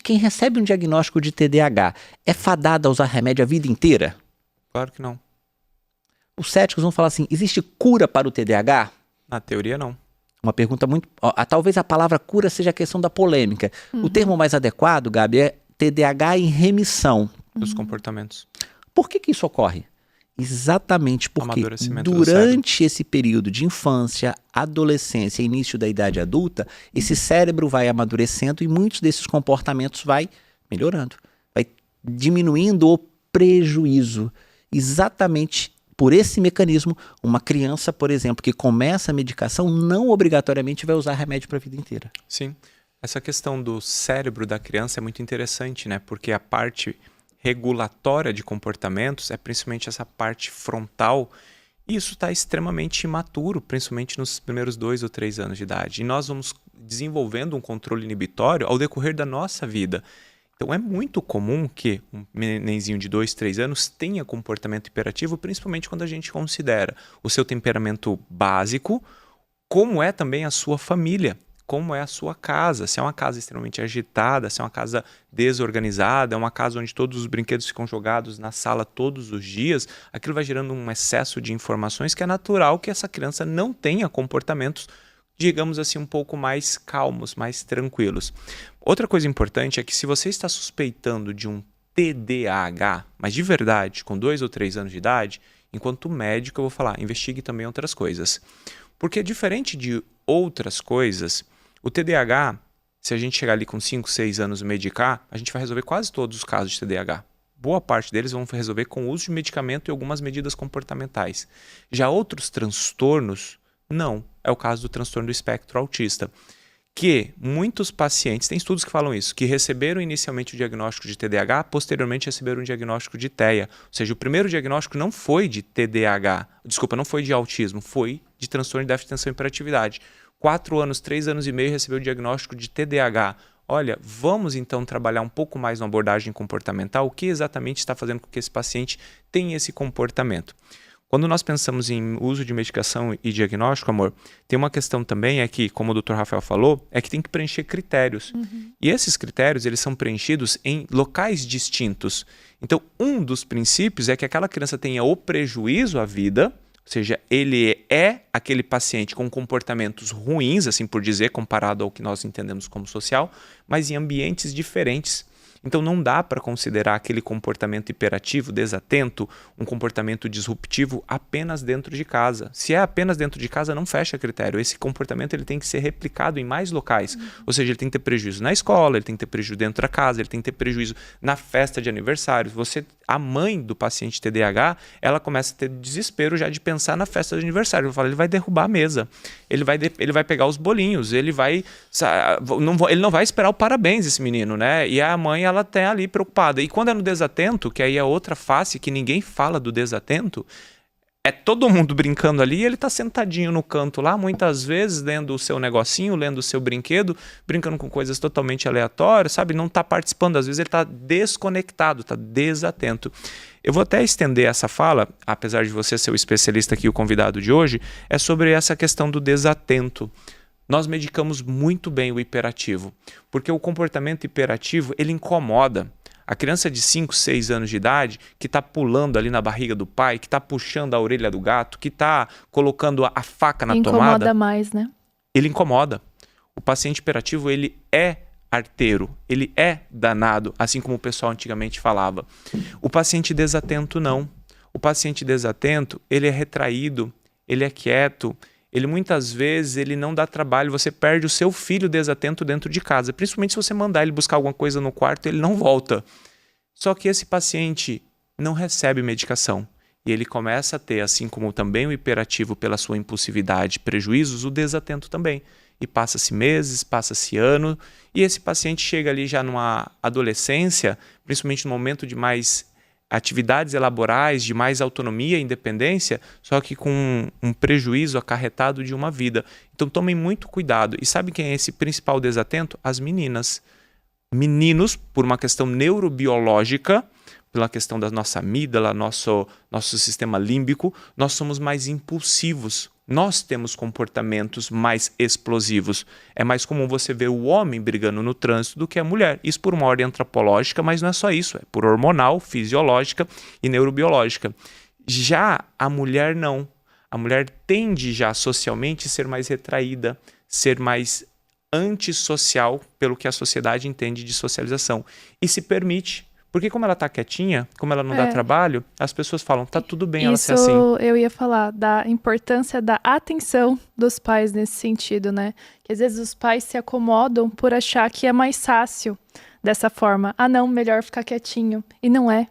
quem recebe um diagnóstico de TDAH é fadado a usar remédio a vida inteira? Claro que não. Os céticos vão falar assim, existe cura para o TDAH? Na teoria, não. Uma pergunta muito... talvez a palavra cura seja a questão da polêmica. O termo mais adequado, Gabi, é TDAH em remissão. Dos comportamentos. Por que isso ocorre? Exatamente porque durante esse período de infância, adolescência e início da idade adulta, esse cérebro vai amadurecendo e muitos desses comportamentos vai melhorando, vai diminuindo o prejuízo. Exatamente por esse mecanismo, uma criança, por exemplo, que começa a medicação, não obrigatoriamente vai usar remédio para a vida inteira. Sim. Essa questão do cérebro da criança é muito interessante, né? Porque a parte regulatória de comportamentos é principalmente essa parte frontal, e isso está extremamente imaturo, principalmente nos primeiros 2 ou 3 anos de idade. E nós vamos desenvolvendo um controle inibitório ao decorrer da nossa vida. Então é muito comum que um nenenzinho de 2, 3 anos tenha comportamento hiperativo, principalmente quando a gente considera o seu temperamento básico, como é também a sua família. Como é a sua casa, se é uma casa extremamente agitada, se é uma casa desorganizada, é uma casa onde todos os brinquedos ficam jogados na sala todos os dias, aquilo vai gerando um excesso de informações que é natural que essa criança não tenha comportamentos, digamos assim, um pouco mais calmos, mais tranquilos. Outra coisa importante é que se você está suspeitando de um TDAH, mas de verdade, com 2 ou 3 anos de idade, enquanto médico eu vou falar, investigue também outras coisas. Porque diferente de outras coisas, o TDAH, se a gente chegar ali com 5, 6 anos e medicar, a gente vai resolver quase todos os casos de TDAH. Boa parte deles vão resolver com o uso de medicamento e algumas medidas comportamentais. Já outros transtornos, não. É o caso do transtorno do espectro autista. Que muitos pacientes, tem estudos que falam isso, que receberam inicialmente o diagnóstico de TDAH, posteriormente receberam um diagnóstico de TEA. Ou seja, o primeiro diagnóstico não foi de TDAH, não foi de autismo, foi de transtorno de déficit de atenção e hiperatividade. 4 anos, 3 anos e meio recebeu o diagnóstico de TDAH. Olha, vamos então trabalhar um pouco mais na abordagem comportamental, o que exatamente está fazendo com que esse paciente tenha esse comportamento. Quando nós pensamos em uso de medicação e diagnóstico, amor, tem uma questão também, é que, como o Dr. Rafael falou, é que tem que preencher critérios. E esses critérios, eles são preenchidos em locais distintos. Então, um dos princípios é que aquela criança tenha o prejuízo à vida, ou seja, ele é aquele paciente com comportamentos ruins, assim por dizer, comparado ao que nós entendemos como social, mas em ambientes diferentes. Então não dá para considerar aquele comportamento hiperativo, desatento, um comportamento disruptivo apenas dentro de casa. Se é apenas dentro de casa, não fecha critério. Esse comportamento ele tem que ser replicado em mais locais. Ou seja, ele tem que ter prejuízo na escola, ele tem que ter prejuízo dentro da casa, ele tem que ter prejuízo na festa de aniversário. A mãe do paciente TDAH, ela começa a ter desespero já de pensar na festa de aniversário. Eu falo, ele vai derrubar a mesa, ele vai pegar os bolinhos, ele não vai esperar o parabéns, esse menino, né? E a mãe, ela tá ali preocupada. E quando é no desatento, que aí é outra face, que ninguém fala do desatento, é todo mundo brincando ali e ele tá sentadinho no canto lá, muitas vezes lendo o seu negocinho, lendo o seu brinquedo, brincando com coisas totalmente aleatórias, sabe? Não tá participando, às vezes ele tá desconectado, tá desatento. Eu vou até estender essa fala, apesar de você ser o especialista aqui, o convidado de hoje, é sobre essa questão do desatento. Nós medicamos muito bem o hiperativo, porque o comportamento hiperativo, ele incomoda. A criança de 5, 6 anos de idade, que está pulando ali na barriga do pai, que está puxando a orelha do gato, que está colocando a faca na tomada... Incomoda mais, né? Ele incomoda. O paciente hiperativo, ele é arteiro, ele é danado, assim como o pessoal antigamente falava. O paciente desatento, não. O paciente desatento, ele é retraído, ele é quieto, ele muitas vezes ele não dá trabalho, você perde o seu filho desatento dentro de casa, principalmente se você mandar ele buscar alguma coisa no quarto, ele não volta. Só que esse paciente não recebe medicação e ele começa a ter, assim como também o hiperativo pela sua impulsividade, prejuízos, o desatento também. E passa-se meses, passa-se ano, e esse paciente chega ali já numa adolescência, principalmente no momento de mais atividades elaborais, de mais autonomia e independência, só que com um prejuízo acarretado de uma vida. Então tomem muito cuidado. E sabe quem é esse principal desatento? As meninas. Meninos, por uma questão neurobiológica, pela questão da nossa amígdala, nosso sistema límbico, nós somos mais impulsivos Nós temos comportamentos mais explosivos. É mais comum você ver o homem brigando no trânsito do que a mulher. Isso por uma ordem antropológica, mas não é só isso. É por hormonal, fisiológica e neurobiológica. Já a mulher não. A mulher tende já socialmente a ser mais retraída, ser mais antissocial pelo que a sociedade entende de socialização. E se permite. Porque como ela tá quietinha, como ela não dá trabalho, as pessoas falam, tá tudo bem ela ser assim. Isso eu ia falar, da importância da atenção dos pais nesse sentido, né? Que às vezes os pais se acomodam por achar que é mais fácil dessa forma. Ah, não, melhor ficar quietinho. E não é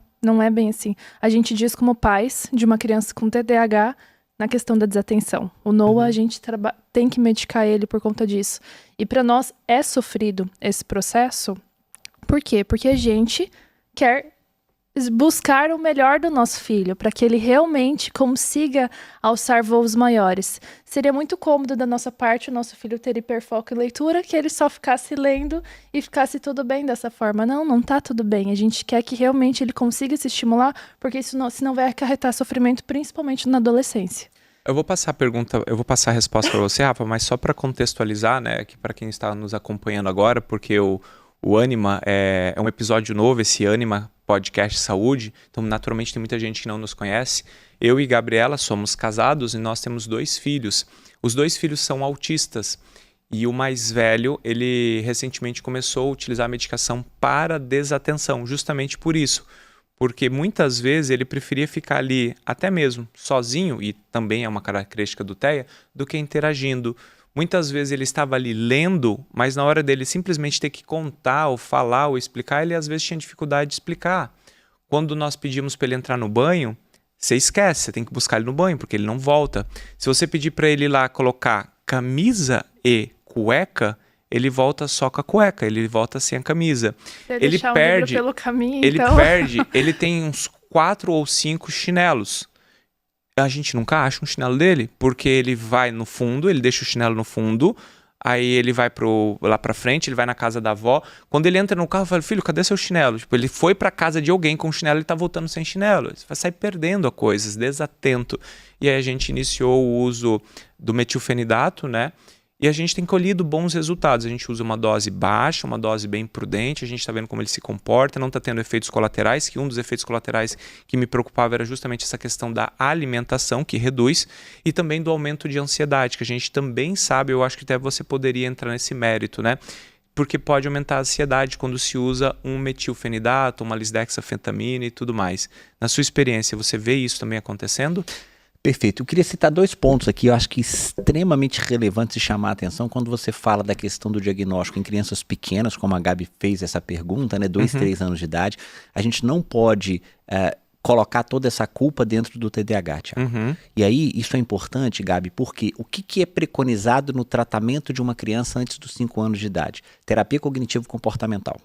bem assim. A gente diz como pais de uma criança com TDAH na questão da desatenção. O Noah, a gente tem que medicar ele por conta disso. E para nós é sofrido esse processo. Por quê? Porque a gente quer buscar o melhor do nosso filho, para que ele realmente consiga alçar voos maiores. Seria muito cômodo da nossa parte o nosso filho ter hiperfoco em leitura, que ele só ficasse lendo e ficasse tudo bem dessa forma. Não tá tudo bem. A gente quer que realmente ele consiga se estimular, porque isso senão vai acarretar sofrimento, principalmente na adolescência. Eu vou passar a resposta para você, Rafa, mas só para contextualizar, né, que para quem está nos acompanhando agora, porque o Anima é um episódio novo, esse Anima Podcast Saúde, então naturalmente tem muita gente que não nos conhece. Eu e Gabriela somos casados e nós temos 2 filhos. Os 2 filhos são autistas e o mais velho, ele recentemente começou a utilizar a medicação para desatenção, justamente por isso. Porque muitas vezes ele preferia ficar ali até mesmo sozinho, e também é uma característica do TEA, do que interagindo. Muitas vezes ele estava ali lendo, mas na hora dele simplesmente ter que contar, ou falar, ou explicar, ele às vezes tinha dificuldade de explicar. Quando nós pedimos para ele entrar no banho, você esquece, você tem que buscar ele no banho, porque ele não volta. Se você pedir para ele ir lá colocar camisa e cueca, ele volta só com a cueca, ele volta sem a camisa. Ele perde, pelo caminho, ele tem uns 4 ou 5 chinelos. A gente nunca acha um chinelo dele, porque ele vai no fundo, ele deixa o chinelo no fundo, aí ele vai lá pra frente, ele vai na casa da avó. Quando ele entra no carro, eu falo, filho, cadê seu chinelo? Tipo, ele foi pra casa de alguém com chinelo, ele tá voltando sem chinelo. Você vai sair perdendo a coisas, desatento. E aí a gente iniciou o uso do metilfenidato, né? E a gente tem colhido bons resultados. A gente usa uma dose baixa, uma dose bem prudente, a gente está vendo como ele se comporta, não está tendo efeitos colaterais, que um dos efeitos colaterais que me preocupava era justamente essa questão da alimentação, que reduz, e também do aumento de ansiedade, que a gente também sabe, eu acho que até você poderia entrar nesse mérito, né? Porque pode aumentar a ansiedade quando se usa um metilfenidato, uma lisdexafentamina e tudo mais. Na sua experiência, você vê isso também acontecendo? Perfeito. Eu queria citar 2 pontos aqui, eu acho que extremamente relevantes de chamar a atenção quando você fala da questão do diagnóstico em crianças pequenas, como a Gabi fez essa pergunta, né, 2, 3 anos de idade. A gente não pode colocar toda essa culpa dentro do TDAH, Thiago. E aí, isso é importante, Gabi, porque o que é preconizado no tratamento de uma criança antes dos 5 anos de idade? Terapia cognitivo-comportamental.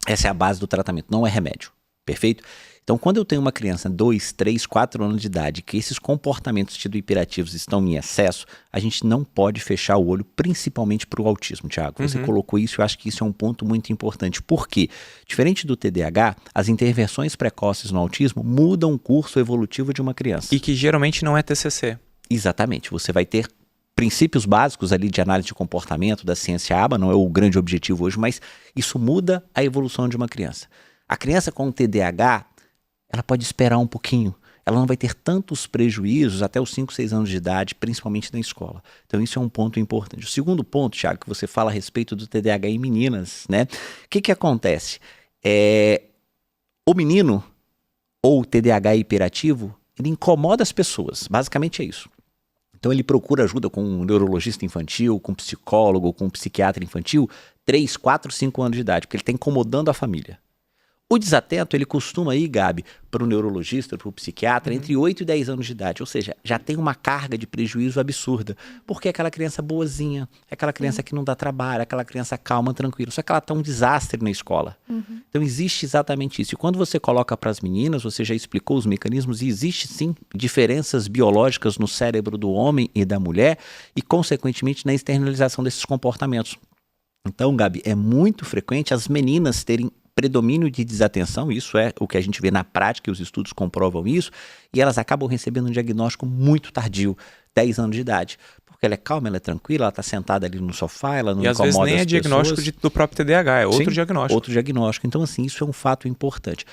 Essa é a base do tratamento, não é remédio. Perfeito? Então, quando eu tenho uma criança 2, 3, 4 anos de idade, que esses comportamentos tido hiperativos estão em excesso, a gente não pode fechar o olho, principalmente para o autismo, Thiago. Você colocou isso, eu acho que isso é um ponto muito importante. Por quê? Diferente do TDAH, as intervenções precoces no autismo mudam o curso evolutivo de uma criança. E que geralmente não é TCC. Exatamente. Você vai ter princípios básicos ali de análise de comportamento da ciência ABA, não é o grande objetivo hoje, mas isso muda a evolução de uma criança. A criança com TDAH, ela pode esperar um pouquinho. Ela não vai ter tantos prejuízos até os 5, 6 anos de idade, principalmente na escola. Então isso é um ponto importante. O segundo ponto, Thiago, que você fala a respeito do TDAH em meninas, né? O que acontece? O menino, ou o TDAH hiperativo, ele incomoda as pessoas. Basicamente é isso. Então ele procura ajuda com um neurologista infantil, com um psicólogo, com um psiquiatra infantil, 3, 4, 5 anos de idade, porque ele está incomodando a família. O desatento, ele costuma ir, Gabi, para o neurologista, para o psiquiatra, entre 8 e 10 anos de idade. Ou seja, já tem uma carga de prejuízo absurda. Porque é aquela criança boazinha, é aquela criança que não dá trabalho, é aquela criança calma, tranquila. Só que ela está um desastre na escola. Então existe exatamente isso. E quando você coloca para as meninas, você já explicou os mecanismos, e existe sim diferenças biológicas no cérebro do homem e da mulher e, consequentemente, na externalização desses comportamentos. Então, Gabi, é muito frequente as meninas terem predomínio de desatenção, isso é o que a gente vê na prática, e os estudos comprovam isso, e elas acabam recebendo um diagnóstico muito tardio. 10 anos de idade. Porque ela é calma, ela é tranquila, ela está sentada ali no sofá, ela não incomoda as pessoas. E às vezes nem é diagnóstico do próprio TDAH, é outro diagnóstico. Outro diagnóstico. Então, assim, isso é um fato importante.